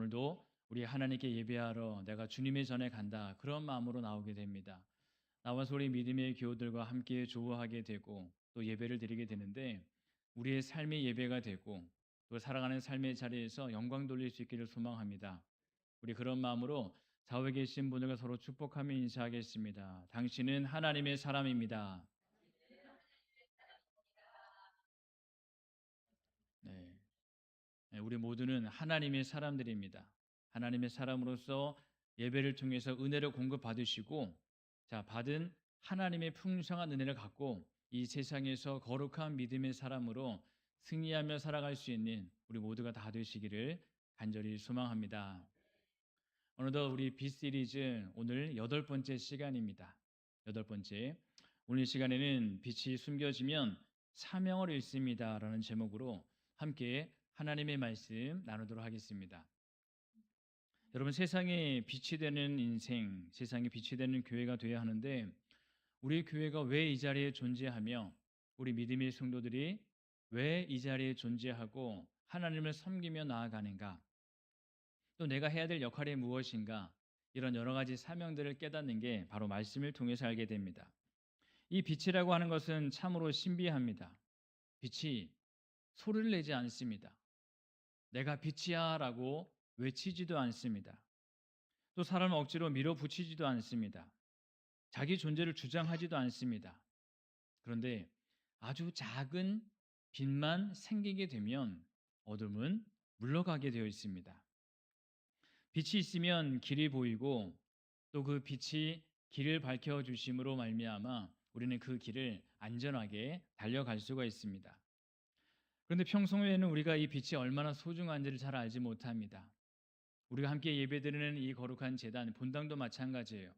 오늘도 우리 하나님께 예배하러 내가 주님의 전에 간다. 그런 마음으로 나오게 됩니다. 나와서 우리 믿음의 교우들과 함께 조우하게 되고 또 예배를 드리게 되는데 우리의 삶이 예배가 되고 또 살아가는 삶의 자리에서 영광 돌릴 수 있기를 소망합니다. 우리 그런 마음으로 좌우에 계신 분들과 서로 축복하며 인사하겠습니다. 당신은 하나님의 사람입니다. 네. 네, 우리 모두는 하나님의 사람들입니다. 하나님의 사람으로서 예배를 통해서 은혜를 공급받으시고 자, 받은 하나님의 풍성한 은혜를 갖고 이 세상에서 거룩한 믿음의 사람으로 승리하며 살아갈 수 있는 우리 모두가 다 되시기를 간절히 소망합니다. 어느덧 우리 B 시리즈 오늘 8번째 시간입니다. 8번째. 오늘 시간에는 빛이 숨겨지면 사명을 잃습니다라는 제목으로 함께 하나님의 말씀 나누도록 하겠습니다. 여러분, 세상에 빛이 되는 인생, 세상에 빛이 되는 교회가 되어야 하는데 우리 교회가 왜 이 자리에 존재하며 우리 믿음의 성도들이 왜 이 자리에 존재하고 하나님을 섬기며 나아가는가, 또 내가 해야 될 역할이 무엇인가, 이런 여러 가지 사명들을 깨닫는 게 바로 말씀을 통해서 알게 됩니다. 이 빛이라고 하는 것은 참으로 신비합니다. 빛이 소리를 내지 않습니다. 내가 빛이야 라고 외치지도 않습니다. 또 사람을 억지로 밀어붙이지도 않습니다. 자기 존재를 주장하지도 않습니다. 그런데 아주 작은 빛만 생기게 되면 어둠은 물러가게 되어 있습니다. 빛이 있으면 길이 보이고 또 그 빛이 길을 밝혀주심으로 말미암아 우리는 그 길을 안전하게 달려갈 수가 있습니다. 그런데 평소에는 우리가 이 빛이 얼마나 소중한지를 잘 알지 못합니다. 우리가 함께 예배드리는 이 거룩한 제단, 본당도 마찬가지예요.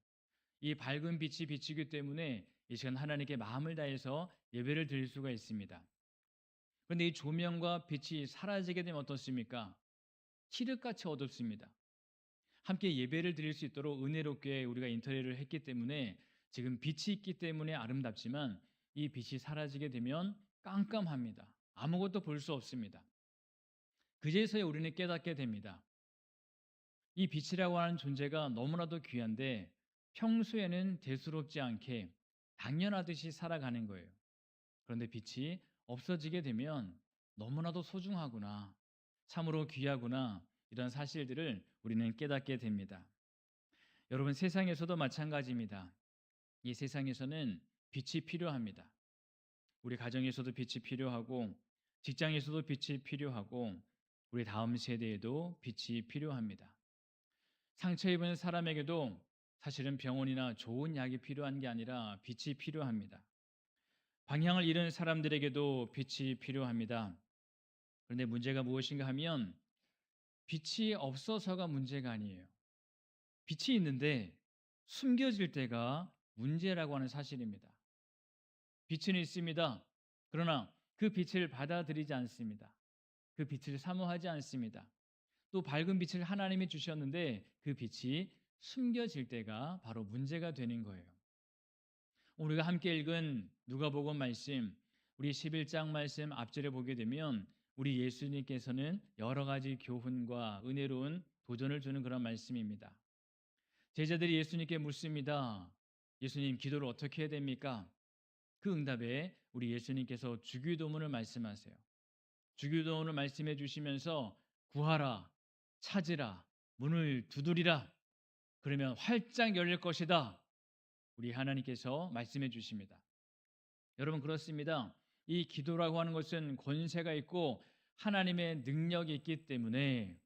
이 밝은 빛이 비치기 때문에 이 시간 하나님께 마음을 다해서 예배를 드릴 수가 있습니다. 그런데 이 조명과 빛이 사라지게 되면 어떻습니까? 칠흑같이 어둡습니다. 함께 예배를 드릴 수 있도록 은혜롭게 우리가 인테리어를 했기 때문에 지금 빛이 있기 때문에 아름답지만 이 빛이 사라지게 되면 깜깜합니다. 아무것도 볼 수 없습니다. 그제서야 우리는 깨닫게 됩니다. 이 빛이라고 하는 존재가 너무나도 귀한데 평소에는 대수롭지 않게 당연하듯이 살아가는 거예요. 그런데 빛이 없어지게 되면 너무나도 소중하구나, 참으로 귀하구나, 이런 사실들을 우리는 깨닫게 됩니다. 여러분, 세상에서도 마찬가지입니다. 이 세상에서는 빛이 필요합니다. 우리 가정에서도 빛이 필요하고 직장에서도 빛이 필요하고 우리 다음 세대에도 빛이 필요합니다. 상처 입은 사람에게도 사실은 병원이나 좋은 약이 필요한 게 아니라 빛이 필요합니다. 방향을 잃은 사람들에게도 빛이 필요합니다. 그런데 문제가 무엇인가 하면 빛이 없어서가 문제가 아니에요. 빛이 있는데 숨겨질 때가 문제라고 하는 사실입니다. 빛은 있습니다. 그러나 그 빛을 받아들이지 않습니다. 그 빛을 사모하지 않습니다. 또 밝은 빛을 하나님이 주셨는데 그 빛이 숨겨질 때가 바로 문제가 되는 거예요. 우리가 함께 읽은 누가복음 말씀, 우리 11장 말씀 앞절에 보게 되면 우리 예수님께서는 여러 가지 교훈과 은혜로운 도전을 주는 그런 말씀입니다. 제자들이 예수님께 묻습니다. 예수님, 기도를 어떻게 해야 됩니까? 그 응답에 우리 예수님께서 주기도문을 말씀하세요. 주기도문을 말씀해 주시면서 구하라, 찾으라, 문을 두드리라. 그러면 활짝 열릴 것이다. 우리 하나님께서 말씀해 주십니다. 여러분, 그렇습니다. 이 기도라고 하는 것은 권세가 있고 하나님의 능력이 있기 때문에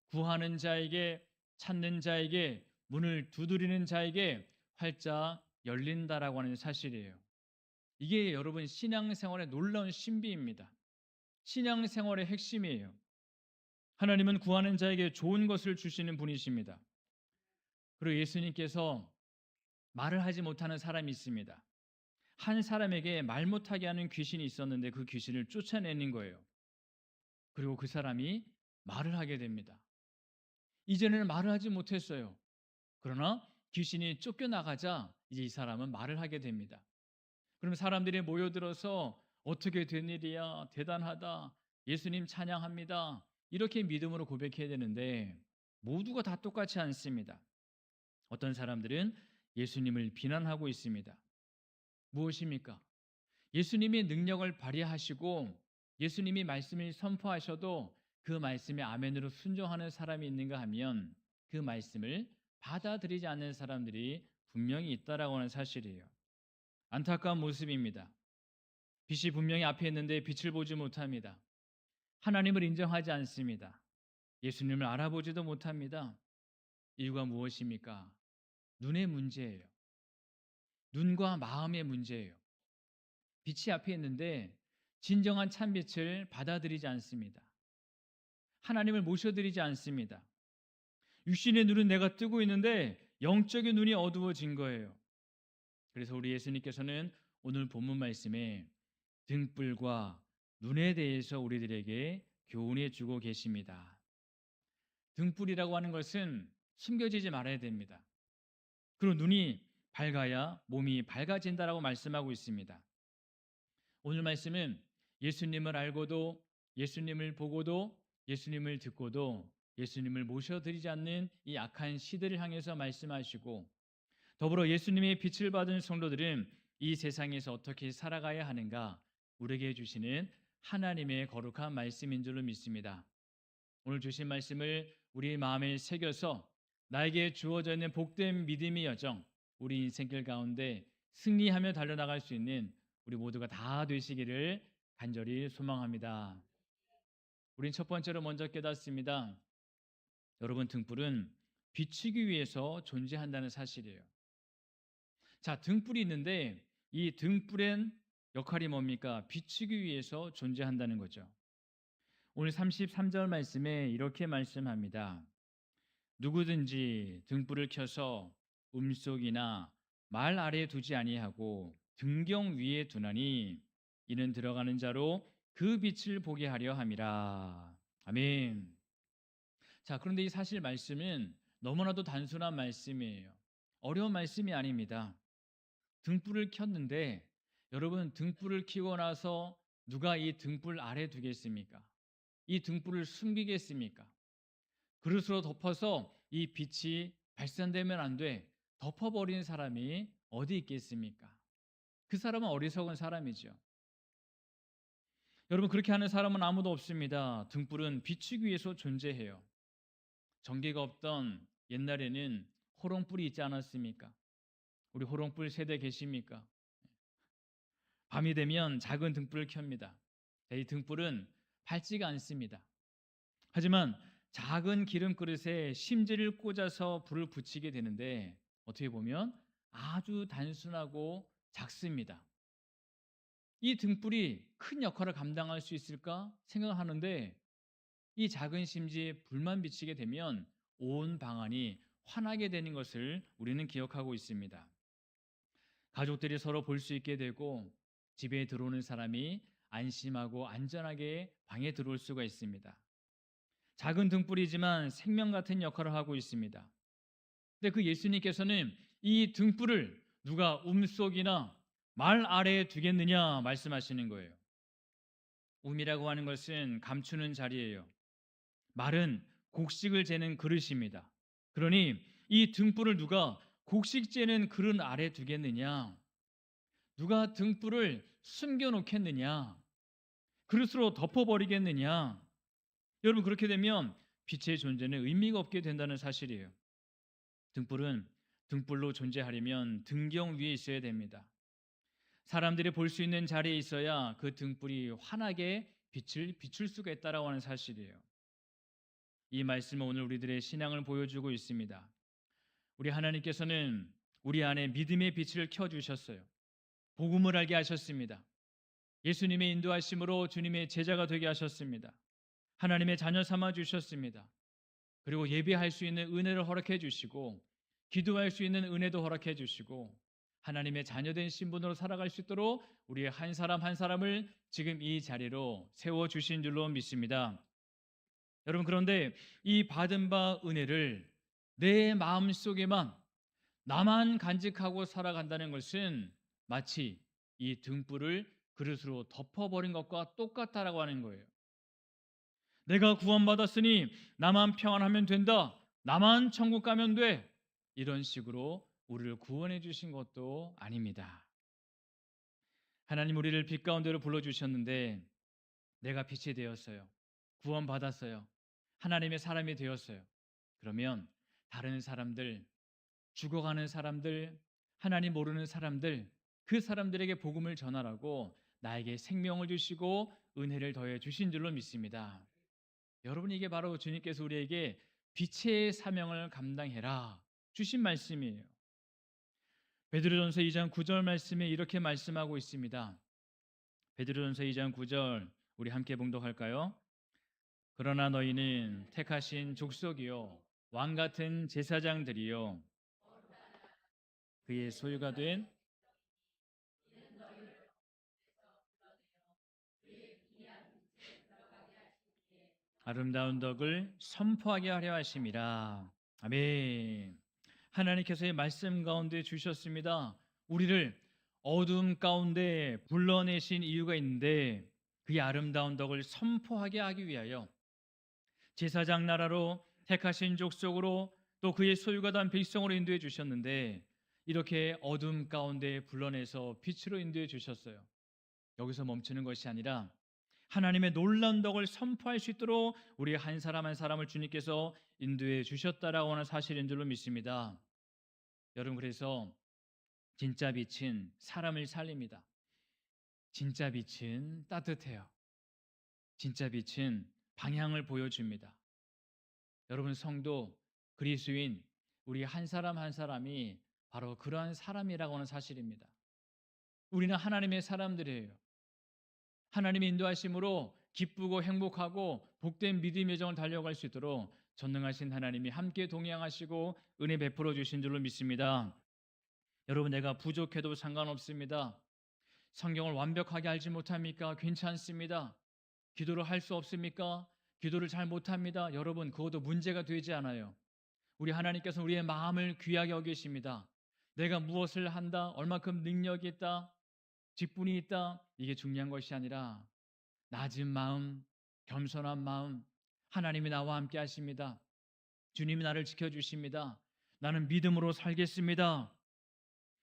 구하는 자에게, 찾는 자에게, 문을 두드리는 자에게 활짝 열린다라고 하는 사실이에요. 이게 여러분 신앙생활의 놀라운 신비입니다. 신앙생활의 핵심이에요. 하나님은 구하는 자에게 좋은 것을 주시는 분이십니다. 그리고 예수님께서 말을 하지 못하는 사람이 있습니다. 한 사람에게 말 못하게 하는 귀신이 있었는데 그 귀신을 쫓아내는 거예요. 그리고 그 사람이 말을 하게 됩니다. 이전에는 말을 하지 못했어요. 그러나 귀신이 쫓겨나가자 이제 이 사람은 말을 하게 됩니다. 그럼 사람들이 모여들어서 어떻게 된 일이야, 대단하다, 예수님 찬양합니다, 이렇게 믿음으로 고백해야 되는데 모두가 다 똑같지 않습니다. 어떤 사람들은 예수님을 비난하고 있습니다. 무엇입니까? 예수님이 능력을 발휘하시고 예수님이 말씀을 선포하셔도 그 말씀에 아멘으로 순종하는 사람이 있는가 하면 그 말씀을 받아들이지 않는 사람들이 분명히 있다라고 하는 사실이에요. 안타까운 모습입니다. 빛이 분명히 앞에 있는데 빛을 보지 못합니다. 하나님을 인정하지 않습니다. 예수님을 알아보지도 못합니다. 이유가 무엇입니까? 눈의 문제예요. 눈과 마음의 문제예요. 빛이 앞에 있는데 진정한 참빛을 받아들이지 않습니다. 하나님을 모셔드리지 않습니다. 육신의 눈은 내가 뜨고 있는데 영적인 눈이 어두워진 거예요. 그래서 우리 예수님께서는 오늘 본문 말씀에 등불과 눈에 대해서 우리들에게 교훈해 주고 계십니다. 등불이라고 하는 것은 숨겨지지 말아야 됩니다. 그리고 눈이 밝아야 몸이 밝아진다라고 말씀하고 있습니다. 오늘 말씀은 예수님을 알고도 예수님을 보고도 예수님을 듣고도 예수님을 모셔드리지 않는 이 악한 시대를 향해서 말씀하시고 더불어 예수님의 빛을 받은 성도들은 이 세상에서 어떻게 살아가야 하는가 우리에게 주시는 하나님의 거룩한 말씀인 줄로 믿습니다. 오늘 주신 말씀을 우리 마음에 새겨서 나에게 주어져 있는 복된 믿음의 여정, 우리 인생길 가운데 승리하며 달려나갈 수 있는 우리 모두가 다 되시기를 간절히 소망합니다. 우린 첫 번째로 먼저 깨닫습니다. 여러분, 등불은 비추기 위해서 존재한다는 사실이에요. 자, 등불이 있는데 이 등불의 역할이 뭡니까? 비추기 위해서 존재한다는 거죠. 오늘 33절 말씀에 이렇게 말씀합니다. 누구든지 등불을 켜서 음속이나 말 아래에 두지 아니하고 등경 위에 두나니 이는 들어가는 자로 그 빛을 보게 하려 함이라. 아멘. 자, 그런데 이 사실 말씀은 너무나도 단순한 말씀이에요. 어려운 말씀이 아닙니다. 등불을 켰는데 여러분, 등불을 켜고 나서 누가 이 등불 아래 두겠습니까? 이 등불을 숨기겠습니까? 그릇으로 덮어서 이 빛이 발산되면 안 돼. 덮어버린 사람이 어디 있겠습니까? 그 사람은 어리석은 사람이죠. 여러분, 그렇게 하는 사람은 아무도 없습니다. 등불은 비추기 위해서 존재해요. 전기가 없던 옛날에는 호롱불이 있지 않았습니까? 우리 호롱불 세대 계십니까? 밤이 되면 작은 등불을 켭니다. 이 등불은 밝지가 않습니다. 하지만 작은 기름 그릇에 심지를 꽂아서 불을 붙이게 되는데 어떻게 보면 아주 단순하고 작습니다. 이 등불이 큰 역할을 감당할 수 있을까 생각하는데 이 작은 심지에 불만 비치게 되면 온 방안이 환하게 되는 것을 우리는 기억하고 있습니다. 가족들이 서로 볼 수 있게 되고 집에 들어오는 사람이 안심하고 안전하게 방에 들어올 수가 있습니다. 작은 등불이지만 생명 같은 역할을 하고 있습니다. 근데 그 예수님께서는 이 등불을 누가 움속이나 말 아래에 두겠느냐 말씀하시는 거예요. 움이라고 하는 것은 감추는 자리예요. 말은 곡식을 재는 그릇입니다. 그러니 이 등불을 누가 곡식 재는 그릇 아래 두겠느냐? 누가 등불을 숨겨놓겠느냐? 그릇으로 덮어버리겠느냐? 여러분, 그렇게 되면 빛의 존재는 의미가 없게 된다는 사실이에요. 등불은 등불로 존재하려면 등경 위에 있어야 됩니다. 사람들이 볼 수 있는 자리에 있어야 그 등불이 환하게 빛을 비출 수가 있다라고 하는 사실이에요. 이 말씀은 오늘 우리들의 신앙을 보여주고 있습니다. 우리 하나님께서는 우리 안에 믿음의 빛을 켜주셨어요. 복음을 알게 하셨습니다. 예수님의 인도하심으로 주님의 제자가 되게 하셨습니다. 하나님의 자녀 삼아 주셨습니다. 그리고 예배할 수 있는 은혜를 허락해 주시고 기도할 수 있는 은혜도 허락해 주시고 하나님의 자녀된 신분으로 살아갈 수 있도록 우리 한 사람 한 사람을 지금 이 자리로 세워주신 줄로 믿습니다. 여러분, 그런데 이 받은 바 은혜를 내 마음속에만 나만 간직하고 살아간다는 것은 마치 이 등불을 그릇으로 덮어버린 것과 똑같다라고 하는 거예요. 내가 구원받았으니 나만 평안하면 된다. 나만 천국 가면 돼. 이런 식으로 우리를 구원해 주신 것도 아닙니다. 하나님 우리를 빛 가운데로 불러주셨는데 내가 빛이 되었어요. 구원받았어요. 하나님의 사람이 되었어요. 그러면 다른 사람들, 죽어가는 사람들, 하나님 모르는 사람들, 그 사람들에게 복음을 전하라고 나에게 생명을 주시고 은혜를 더해 주신 줄로 믿습니다. 여러분, 이게 바로 주님께서 우리에게 빛의 사명을 감당해라 주신 말씀이에요. 베드로전서 2장 9절 말씀에 이렇게 말씀하고 있습니다. 베드로전서 2장 9절 우리 함께 봉독할까요? 그러나 너희는 택하신 족속이요 왕 같은 제사장들이요 그의 소유가 된 아름다운 덕을 선포하게 하려 하심이라. 아멘. 하나님께서의 말씀 가운데 주셨습니다. 우리를 어둠 가운데 불러내신 이유가 있는데 그의 아름다운 덕을 선포하게 하기 위하여 제사장 나라로 택하신 족속으로 또 그의 소유가 된 백성으로 인도해 주셨는데 이렇게 어둠 가운데 불러내서 빛으로 인도해 주셨어요. 여기서 멈추는 것이 아니라 하나님의 놀라운 덕을 선포할 수 있도록 우리 한 사람 한 사람을 주님께서 인도해 주셨다라고 하는 사실인 줄로 믿습니다. 여러분, 그래서 진짜 빛은 사람을 살립니다. 진짜 빛은 따뜻해요. 진짜 빛은 방향을 보여줍니다. 여러분, 성도, 그리스도인 우리 한 사람 한 사람이 바로 그러한 사람이라고 하는 사실입니다. 우리는 하나님의 사람들이에요. 하나님의 인도하심으로 기쁘고 행복하고 복된 믿음의 여정을 달려갈 수 있도록 전능하신 하나님이 함께 동행하시고 은혜 베풀어 주신 줄로 믿습니다. 여러분, 내가 부족해도 상관없습니다. 성경을 완벽하게 알지 못합니까? 괜찮습니다. 기도를 할 수 없습니까? 기도를 잘 못합니다. 여러분, 그것도 문제가 되지 않아요. 우리 하나님께서 우리의 마음을 귀하게 여기십니다. 내가 무엇을 한다, 얼마큼 능력이 있다, 직분이 있다, 이게 중요한 것이 아니라 낮은 마음, 겸손한 마음, 하나님이 나와 함께 하십니다. 주님이 나를 지켜주십니다. 나는 믿음으로 살겠습니다.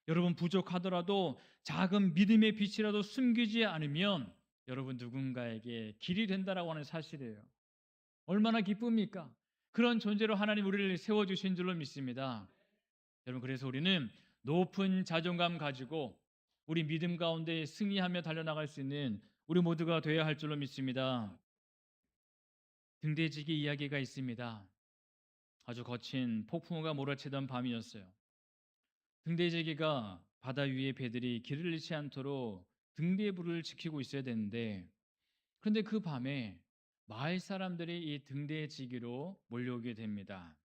여러분, 부족하더라도 작은 믿음의 빛이라도 숨기지 않으면 여러분 누군가에게 길이 된다라고 하는 사실이에요. 얼마나 기쁩니까? 그런 존재로 하나님 우리를 세워주신 줄로 믿습니다. 여러분, 그래서 우리는 높은 자존감 가지고 우리 믿음 가운데 승리하며 달려나갈 수 있는 우리 모두가 되어야 할 줄로 믿습니다. 등대지기 이야기가 있습니다. 아주 거친 폭풍우가 몰아치던 밤이었어요. 등대지기가 바다 위의 배들이 길을 잃지 않도록 등대불을 지키고 있어야 되는데 그런데 그 밤에 마을 사람들이 이 등대지기로 몰려오게 됩니다.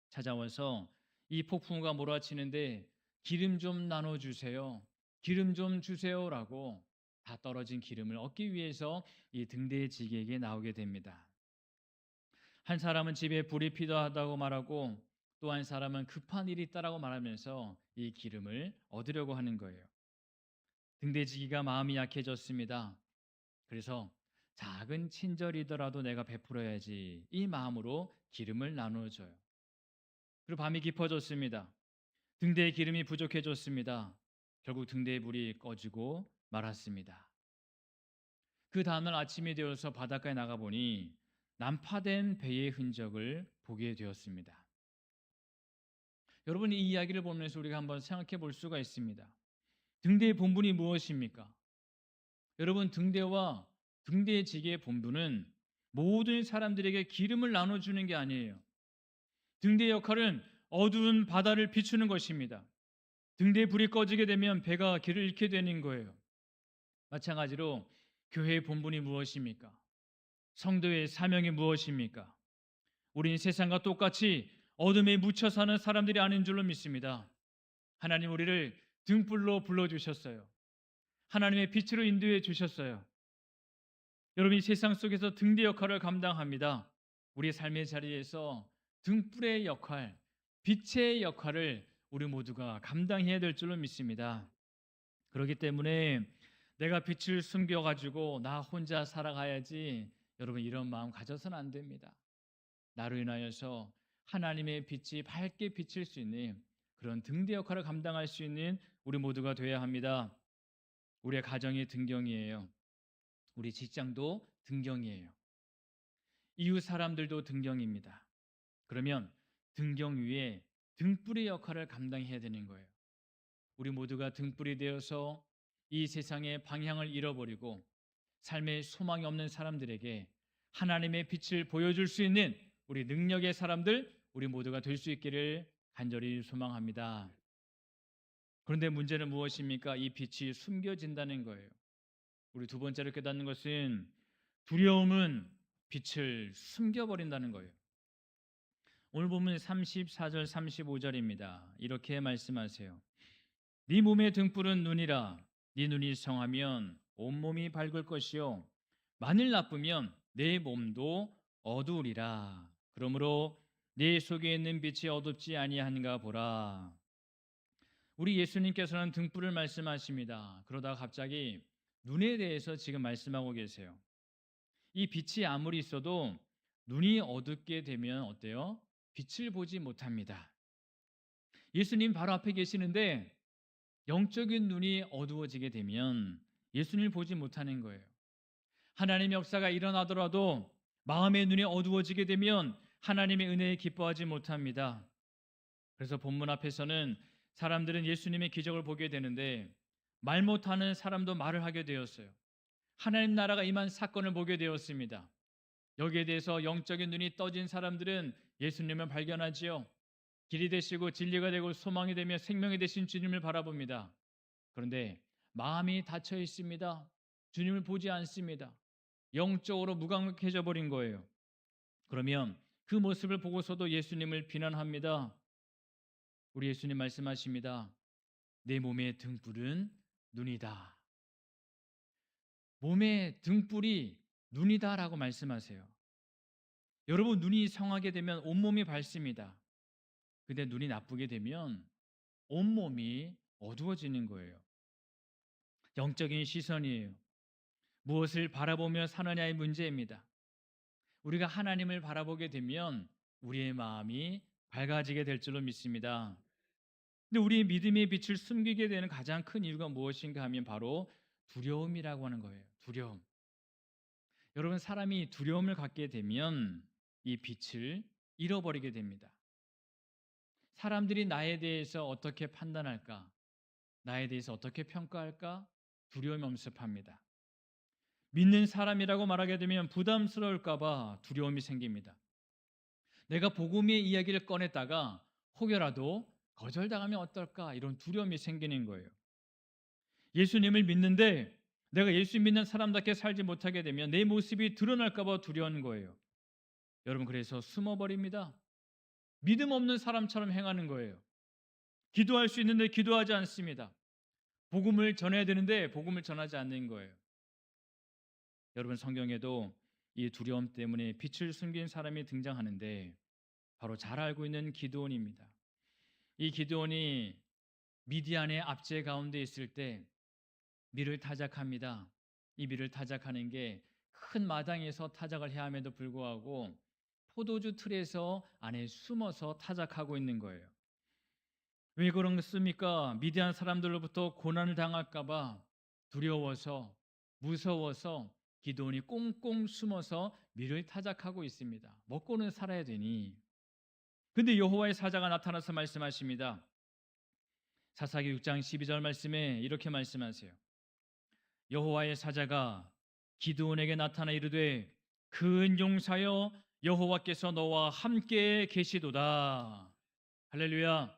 찾아와서 이 폭풍우가 몰아치는데 기름 좀 나눠주세요. 기름 좀 주세요라고 다 떨어진 기름을 얻기 위해서 이 등대지기에게 나오게 됩니다. 한 사람은 집에 불이 필요하다고 말하고 또 한 사람은 급한 일이 있다라고 말하면서 이 기름을 얻으려고 하는 거예요. 등대지기가 마음이 약해졌습니다. 그래서 작은 친절이더라도 내가 베풀어야지 이 마음으로 기름을 나누어줘요. 그리고 밤이 깊어졌습니다. 등대의 기름이 부족해졌습니다. 결국 등대의 불이 꺼지고 말았습니다. 그 다음날 아침이 되어서 바닷가에 나가보니 난파된 배의 흔적을 보게 되었습니다. 여러분, 이 이야기를 보면서 우리가 한번 생각해 볼 수가 있습니다. 등대의 본분이 무엇입니까? 여러분, 등대와 등대의 지기의 본분은 모든 사람들에게 기름을 나눠주는 게 아니에요. 등대의 역할은 어두운 바다를 비추는 것입니다. 등대의 불이 꺼지게 되면 배가 길을 잃게 되는 거예요. 마찬가지로 교회의 본분이 무엇입니까? 성도의 사명이 무엇입니까? 우리는 세상과 똑같이 어둠에 묻혀 사는 사람들이 아닌 줄로 믿습니다. 하나님 우리를 등불로 불러주셨어요. 하나님의 빛으로 인도해 주셨어요. 여러분이 세상 속에서 등대 역할을 감당합니다. 우리 삶의 자리에서 등불의 역할, 빛의 역할을 우리 모두가 감당해야 될 줄로 믿습니다. 그렇기 때문에 내가 빛을 숨겨가지고 나 혼자 살아가야지, 여러분 이런 마음 가져서는 안 됩니다. 나로 인하여서 하나님의 빛이 밝게 비칠 수 있는 그런 등대 역할을 감당할 수 있는 우리 모두가 되어야 합니다. 우리의 가정이 등경이에요. 우리 직장도 등경이에요. 이웃 사람들도 등경입니다. 그러면 등경 위에 등불의 역할을 감당해야 되는 거예요. 우리 모두가 등불이 되어서 이 세상의 방향을 잃어버리고 삶의 소망이 없는 사람들에게 하나님의 빛을 보여줄 수 있는 우리 능력의 사람들, 우리 모두가 될 수 있기를 간절히 소망합니다. 그런데 문제는 무엇입니까? 이 빛이 숨겨진다는 거예요. 우리 두 번째로 깨닫는 것은 두려움은 빛을 숨겨버린다는 거예요. 오늘 보면 34절 35절입니다. 이렇게 말씀하세요. 네 몸의 등불은 눈이라. 네 눈이 성하면 온몸이 밝을 것이요 만일 나쁘면 내 몸도 어두우리라. 그러므로 네 속에 있는 빛이 어둡지 아니한가 보라. 우리 예수님께서는 등불을 말씀하십니다. 그러다가 갑자기 눈에 대해서 지금 말씀하고 계세요. 이 빛이 아무리 있어도 눈이 어둡게 되면 어때요? 빛을 보지 못합니다. 예수님 바로 앞에 계시는데 영적인 눈이 어두워지게 되면 예수님을 보지 못하는 거예요. 하나님의 역사가 일어나더라도 마음의 눈이 어두워지게 되면 하나님의 은혜에 기뻐하지 못합니다. 그래서 본문 앞에서는 사람들은 예수님의 기적을 보게 되는데 말 못하는 사람도 말을 하게 되었어요. 하나님 나라가 임한 사건을 보게 되었습니다. 여기에 대해서 영적인 눈이 떠진 사람들은 예수님을 발견하지요. 길이 되시고 진리가 되고 소망이 되며 생명이 되신 주님을 바라봅니다. 그런데 마음이 닫혀 있습니다. 주님을 보지 않습니다. 영적으로 무감각해져 버린 거예요. 그러면 그 모습을 보고서도 예수님을 비난합니다. 우리 예수님 말씀하십니다. 내 몸의 등불은 눈이다. 몸의 등불이 눈이다라고 말씀하세요. 여러분, 눈이 성하게 되면 온몸이 밝습니다. 근데 눈이 나쁘게 되면 온몸이 어두워지는 거예요. 영적인 시선이에요. 무엇을 바라보며 사느냐의 문제입니다. 우리가 하나님을 바라보게 되면 우리의 마음이 밝아지게 될 줄로 믿습니다. 근데 우리의 믿음의 빛을 숨기게 되는 가장 큰 이유가 무엇인가 하면 바로 두려움이라고 하는 거예요. 두려움. 여러분, 사람이 두려움을 갖게 되면 이 빛을 잃어버리게 됩니다. 사람들이 나에 대해서 어떻게 판단할까? 나에 대해서 어떻게 평가할까? 두려움이 엄습합니다. 믿는 사람이라고 말하게 되면 부담스러울까 봐 두려움이 생깁니다. 내가 복음의 이야기를 꺼냈다가 혹여라도 거절당하면 어떨까? 이런 두려움이 생기는 거예요. 예수님을 믿는데 내가 예수 믿는 사람답게 살지 못하게 되면 내 모습이 드러날까 봐 두려운 거예요. 여러분, 그래서 숨어버립니다. 믿음 없는 사람처럼 행하는 거예요. 기도할 수 있는데 기도하지 않습니다. 복음을 전해야 되는데 복음을 전하지 않는 거예요. 여러분, 성경에도 이 두려움 때문에 빛을 숨긴 사람이 등장하는데 바로 잘 알고 있는 기드온입니다. 이 기드온이 미디안의 압제 가운데 있을 때 밀을 타작합니다. 이 밀을 타작하는 게 큰 마당에서 타작을 해야 함에도 불구하고 포도주 틀에서 안에 숨어서 타작하고 있는 거예요. 왜 그렇습니까? 미디안 사람들로부터 고난을 당할까 봐 두려워서 무서워서 기드온이 꽁꽁 숨어서 밀을 타작하고 있습니다. 먹고는 살아야 되니. 근데 여호와의 사자가 나타나서 말씀하십니다. 사사기 6장 12절 말씀에 이렇게 말씀하세요. 여호와의 사자가 기드온에게 나타나 이르되 큰 용사여 여호와께서 너와 함께 계시도다. 할렐루야.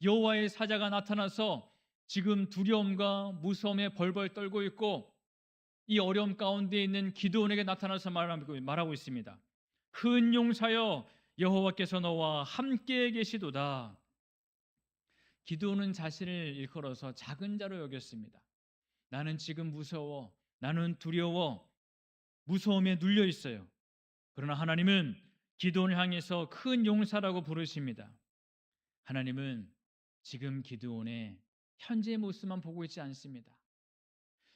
여호와의 사자가 나타나서 지금 두려움과 무서움에 벌벌 떨고 있고 이 어려움 가운데 있는 기드온에게 나타나서 말하고 있습니다. 큰 용사여 여호와께서 너와 함께 계시도다. 기드온은 자신을 일컬어서 작은 자로 여겼습니다. 나는 지금 무서워. 나는 두려워. 무서움에 눌려 있어요. 그러나 하나님은 기드온을 향해서 큰 용사라고 부르십니다. 하나님은 지금 기드온의 현재의 모습만 보고 있지 않습니다.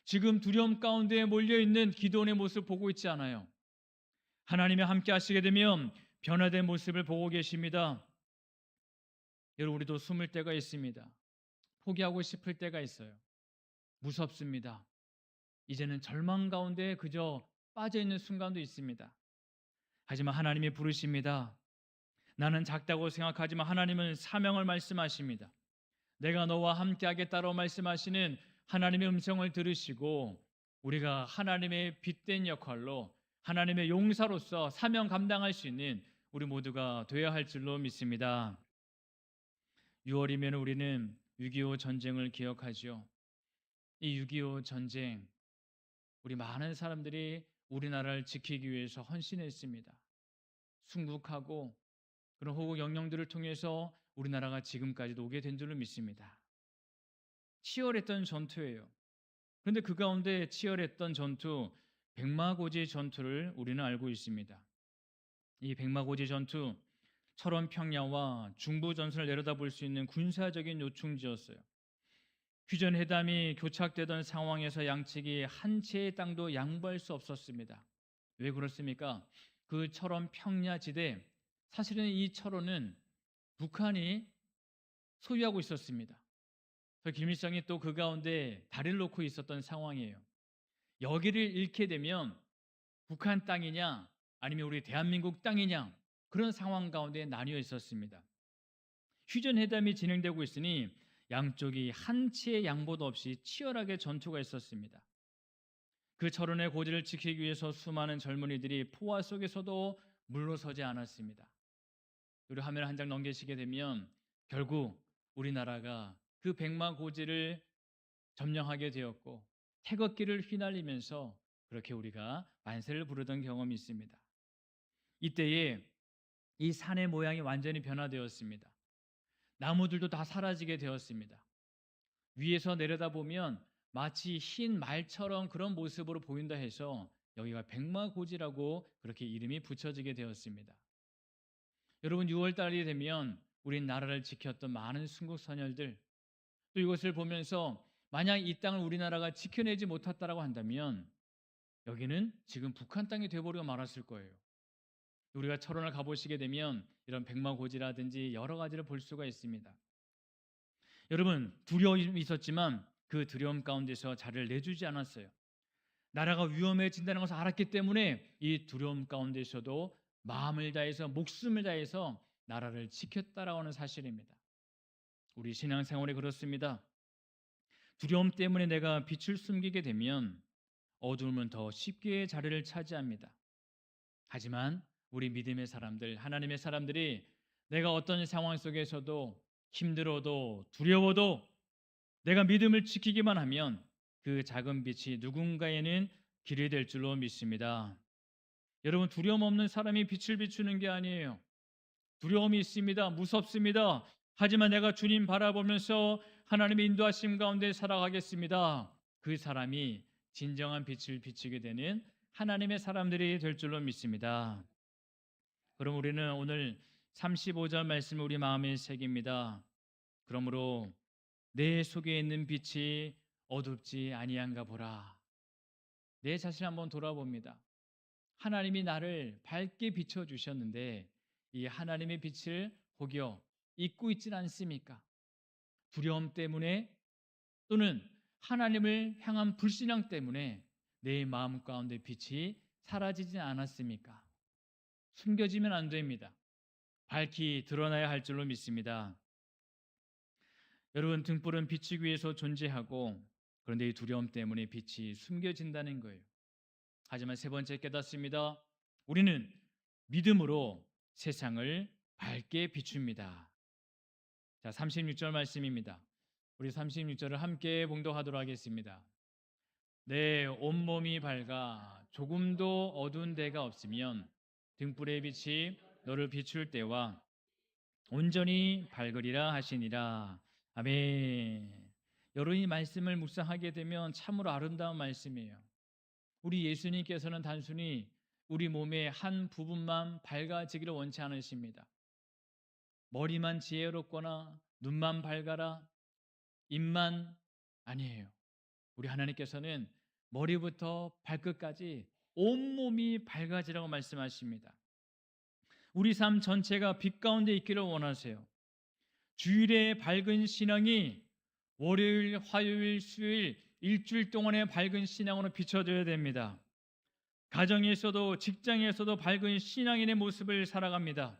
지금 두려움 가운데 몰려있는 기드온의 모습을 보고 있지 않아요. 하나님이 함께 하시게 되면 변화된 모습을 보고 계십니다. 여러분, 우리도 숨을 때가 있습니다. 포기하고 싶을 때가 있어요. 무섭습니다. 이제는 절망 가운데 그저 빠져 있는 순간도 있습니다. 하지만 하나님이 부르십니다. 나는 작다고 생각하지만 하나님은 사명을 말씀하십니다. 내가 너와 함께 하겠다고 말씀하시는 하나님의 음성을 들으시고 우리가 하나님의 빛된 역할로 하나님의 용사로서 사명 감당할 수 있는 우리 모두가 되어야 할 줄로 믿습니다. 6월이면 우리는 6.25 전쟁을 기억하죠. 이 6.25 전쟁, 우리 많은 사람들이 우리나라를 지키기 위해서 헌신했습니다. 순국하고 그런 호국 영령들을 통해서 우리나라가 지금까지도 오게 된 줄로 믿습니다. 치열했던 전투예요. 그런데 그 가운데 치열했던 전투, 백마고지 전투를 우리는 알고 있습니다. 이 백마고지 전투, 철원 평야와 중부 전선을 내려다볼 수 있는 군사적인 요충지였어요. 휴전 회담이 교착되던 상황에서 양측이 한 채의 땅도 양보할 수 없었습니다. 왜 그렇습니까? 그 철원 평야지대, 사실은 이 철원은 북한이 소유하고 있었습니다. 김일성이 또 그 가운데 다리를 놓고 있었던 상황이에요. 여기를 잃게 되면 북한 땅이냐 아니면 우리 대한민국 땅이냐, 그런 상황 가운데 나뉘어 있었습니다. 휴전회담이 진행되고 있으니 양쪽이 한 치의 양보도 없이 치열하게 전투가 있었습니다. 그 철원의 고지를 지키기 위해서 수많은 젊은이들이 포화 속에서도 물러서지 않았습니다. 우리 화면 한 장 넘기시게 되면 결국 우리나라가 그 백마고지를 점령하게 되었고 태극기를 휘날리면서 그렇게 우리가 만세를 부르던 경험이 있습니다. 이때에 이 산의 모양이 완전히 변화되었습니다. 나무들도 다 사라지게 되었습니다. 위에서 내려다보면 마치 흰 말처럼 그런 모습으로 보인다 해서 여기가 백마고지라고 그렇게 이름이 붙여지게 되었습니다. 여러분, 6월달이 되면 우리 나라를 지켰던 많은 순국선열들, 또 이것을 보면서 만약 이 땅을 우리나라가 지켜내지 못했다라고 한다면 여기는 지금 북한 땅이 되어버리고 말았을 거예요. 우리가 철원을 가보시게 되면 이런 백마고지라든지 여러 가지를 볼 수가 있습니다. 여러분, 두려움이 있었지만 그 두려움 가운데서 자리를 내주지 않았어요. 나라가 위험해진다는 것을 알았기 때문에 이 두려움 가운데서도 마음을 다해서 목숨을 다해서 나라를 지켰다라고 하는 사실입니다. 우리 신앙생활이 그렇습니다. 두려움 때문에 내가 빛을 숨기게 되면 어두움은 더 쉽게 자리를 차지합니다. 하지만 우리 믿음의 사람들, 하나님의 사람들이 내가 어떤 상황 속에서도 힘들어도 두려워도 내가 믿음을 지키기만 하면 그 작은 빛이 누군가에는 길이 될 줄로 믿습니다. 여러분, 두려움 없는 사람이 빛을 비추는 게 아니에요. 두려움이 있습니다. 무섭습니다. 하지만 내가 주님 바라보면서 하나님의 인도하심 가운데 살아가겠습니다. 그 사람이 진정한 빛을 비추게 되는 하나님의 사람들이 될 줄로 믿습니다. 그럼 우리는 오늘 35절 말씀을 우리 마음에 새깁니다. 그러므로 내 속에 있는 빛이 어둡지 아니한가 보라. 내 자신 한번 돌아봅니다. 하나님이 나를 밝게 비춰주셨는데 이 하나님의 빛을 혹여 잊고 있지는 않습니까? 두려움 때문에 또는 하나님을 향한 불신앙 때문에 내 마음 가운데 빛이 사라지지 않았습니까? 숨겨지면 안 됩니다. 밝히 드러나야 할 줄로 믿습니다. 여러분, 등불은 비추기 위해서 존재하고 그런데 이 두려움 때문에 빛이 숨겨진다는 거예요. 하지만 세 번째 깨닫습니다. 우리는 믿음으로 세상을 밝게 비춥니다. 자, 36절 말씀입니다. 우리 36절을 함께 봉독하도록 하겠습니다. 내 온몸이 밝아 조금도 어두운 데가 없으면 등불의 빛이 너를 비출 때와 온전히 밝으리라 하시니라. 아멘. 여러분, 이 말씀을 묵상하게 되면 참으로 아름다운 말씀이에요. 우리 예수님께서는 단순히 우리 몸의 한 부분만 밝아지기를 원치 않으십니다. 머리만 지혜롭거나 눈만 밝아라, 입만 아니에요. 우리 하나님께서는 머리부터 발끝까지 온몸이 밝아지라고 말씀하십니다. 우리 삶 전체가 빛 가운데 있기를 원하세요. 주일의 밝은 신앙이 월요일, 화요일, 수요일 일주일 동안의 밝은 신앙으로 비춰져야 됩니다. 가정에서도 직장에서도 밝은 신앙인의 모습을 살아갑니다.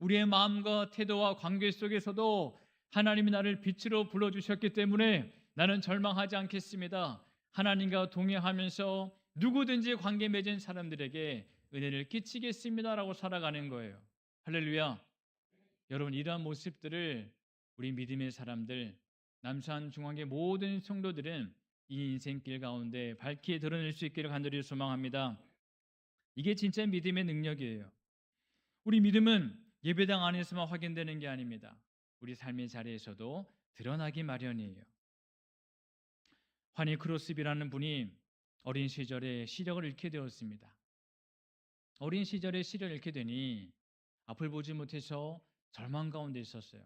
우리의 마음과 태도와 관계 속에서도 하나님이 나를 빛으로 불러주셨기 때문에 나는 절망하지 않겠습니다. 하나님과 동행하면서 누구든지 관계 맺은 사람들에게 은혜를 끼치겠습니다라고 살아가는 거예요. 할렐루야. 여러분, 이러한 모습들을 우리 믿음의 사람들, 남산 중앙의 모든 성도들은 이 인생길 가운데 밝게 드러낼 수 있기를 간절히 소망합니다. 이게 진짜 믿음의 능력이에요. 우리 믿음은 예배당 안에서만 확인되는 게 아닙니다. 우리 삶의 자리에서도 드러나기 마련이에요. 환희 크로스비라는 분이 어린 시절에 시력을 잃게 되었습니다. 어린 시절에 시력을 잃게 되니 앞을 보지 못해서 절망 가운데 있었어요.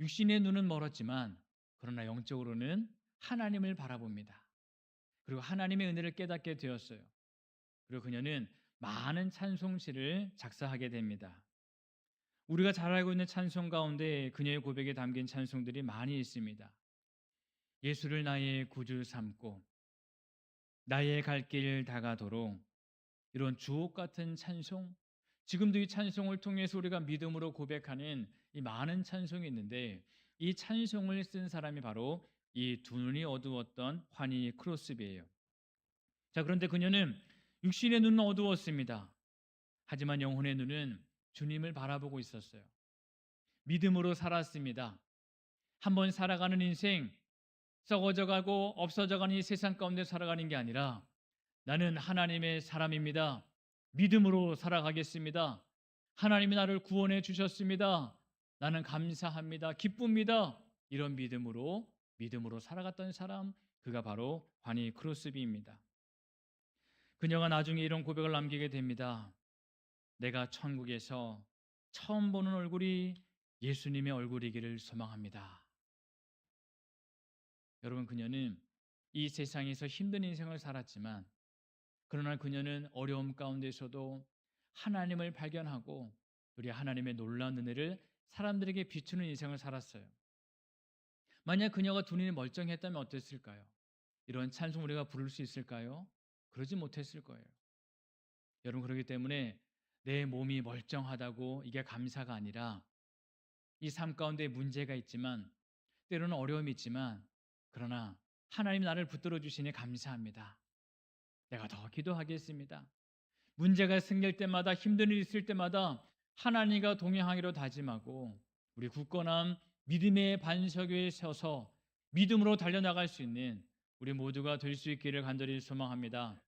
육신의 눈은 멀었지만 그러나 영적으로는 하나님을 바라봅니다. 그리고 하나님의 은혜를 깨닫게 되었어요. 그리고 그녀는 많은 찬송시를 작사하게 됩니다. 우리가 잘 알고 있는 찬송 가운데 그녀의 고백에 담긴 찬송들이 많이 있습니다. 예수를 나의 구주 삼고 나의 갈 길 다가도록, 이런 주옥 같은 찬송, 지금도 이 찬송을 통해서 우리가 믿음으로 고백하는 이 많은 찬송이 있는데, 이 찬송을 쓴 사람이 바로 이 두 눈이 어두웠던 환희 크로스비예요. 자, 그런데 그녀는 육신의 눈은 어두웠습니다. 하지만 영혼의 눈은 주님을 바라보고 있었어요. 믿음으로 살았습니다. 한번 살아가는 인생, 썩어져 가고 없어져 가는 이 세상 가운데 살아가는 게 아니라 나는 하나님의 사람입니다. 믿음으로 살아가겠습니다. 하나님이 나를 구원해 주셨습니다. 나는 감사합니다. 기쁩니다. 이런 믿음으로 살아갔던 사람, 그가 바로 환희 크로스비입니다. 그녀가 나중에 이런 고백을 남기게 됩니다. 내가 천국에서 처음 보는 얼굴이 예수님의 얼굴이기를 소망합니다. 여러분, 그녀는 이 세상에서 힘든 인생을 살았지만, 그러나 그녀는 어려움 가운데서도 하나님을 발견하고 우리 하나님의 놀라운 은혜를 사람들에게 비추는 인생을 살았어요. 만약 그녀가 두 눈이 멀쩡했다면 어땠을까요? 이런 찬송 우리가 부를 수 있을까요? 그러지 못했을 거예요. 여러분, 그렇기 때문에 내 몸이 멀쩡하다고 이게 감사가 아니라, 이 삶 가운데 문제가 있지만 때로는 어려움이 있지만 그러나 하나님이 나를 붙들어 주시니 감사합니다. 내가 더 기도하겠습니다. 문제가 생길 때마다, 힘든 일 있을 때마다 하나님과 동행하기로 다짐하고 우리 굳건한 믿음의 반석 위에 서서 믿음으로 달려나갈 수 있는 우리 모두가 될 수 있기를 간절히 소망합니다.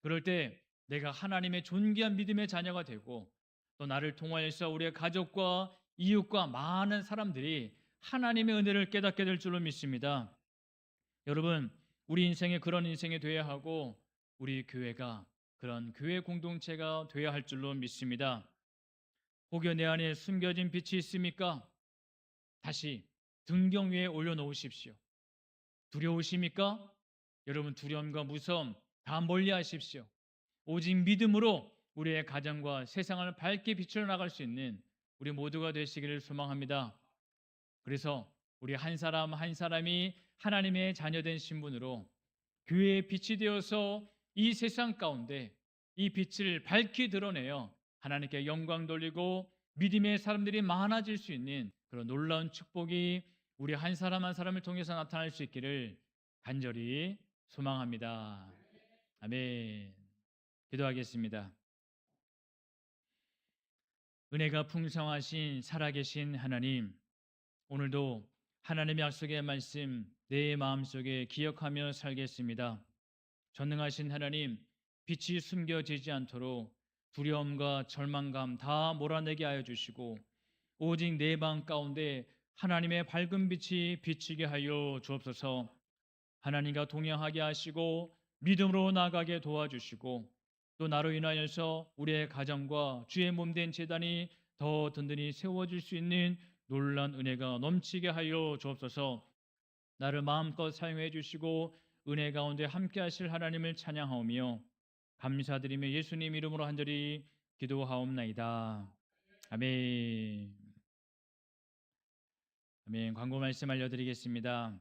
그럴 때 내가 하나님의 존귀한 믿음의 자녀가 되고, 또 나를 통하여서 우리의 가족과 이웃과 많은 사람들이 하나님의 은혜를 깨닫게 될 줄로 믿습니다. 여러분, 우리 인생에 그런 인생이 되어야 하고 우리 교회가 그런 교회 공동체가 되어야 할 줄로 믿습니다. 혹여 내 안에 숨겨진 빛이 있습니까? 다시 등경 위에 올려놓으십시오. 두려우십니까? 여러분, 두려움과 무서움 다 멀리 하십시오. 오직 믿음으로 우리의 가정과 세상을 밝게 비추어 나갈 수 있는 우리 모두가 되시기를 소망합니다. 그래서 우리 한 사람 한 사람이 하나님의 자녀된 신분으로 교회의 빛이 되어서 이 세상 가운데 이 빛을 밝히 드러내어 하나님께 영광 돌리고 믿음의 사람들이 많아질 수 있는 그런 놀라운 축복이 우리 한 사람 한 사람을 통해서 나타날 수 있기를 간절히 소망합니다. 아멘. 기도하겠습니다. 은혜가 풍성하신 살아계신 하나님, 오늘도 하나님의 약속의 말씀 내 마음속에 기억하며 살겠습니다. 전능하신 하나님, 빛이 숨겨지지 않도록 두려움과 절망감 다 몰아내게 하여 주시고, 오직 내 방 가운데 하나님의 밝은 빛이 비치게 하여 주옵소서. 하나님과 동행하게 하시고 믿음으로 나아가게 도와주시고, 또 나로 인하여서 우리의 가정과 주의 몸된 제단이 더 든든히 세워질 수 있는 놀라운 은혜가 넘치게 하여 주옵소서. 나를 마음껏 사용해 주시고 은혜 가운데 함께 하실 하나님을 찬양하오며 감사드리며 예수님 이름으로 간절히 기도하옵나이다. 아멘. 아멘. 광고 말씀 알려드리겠습니다.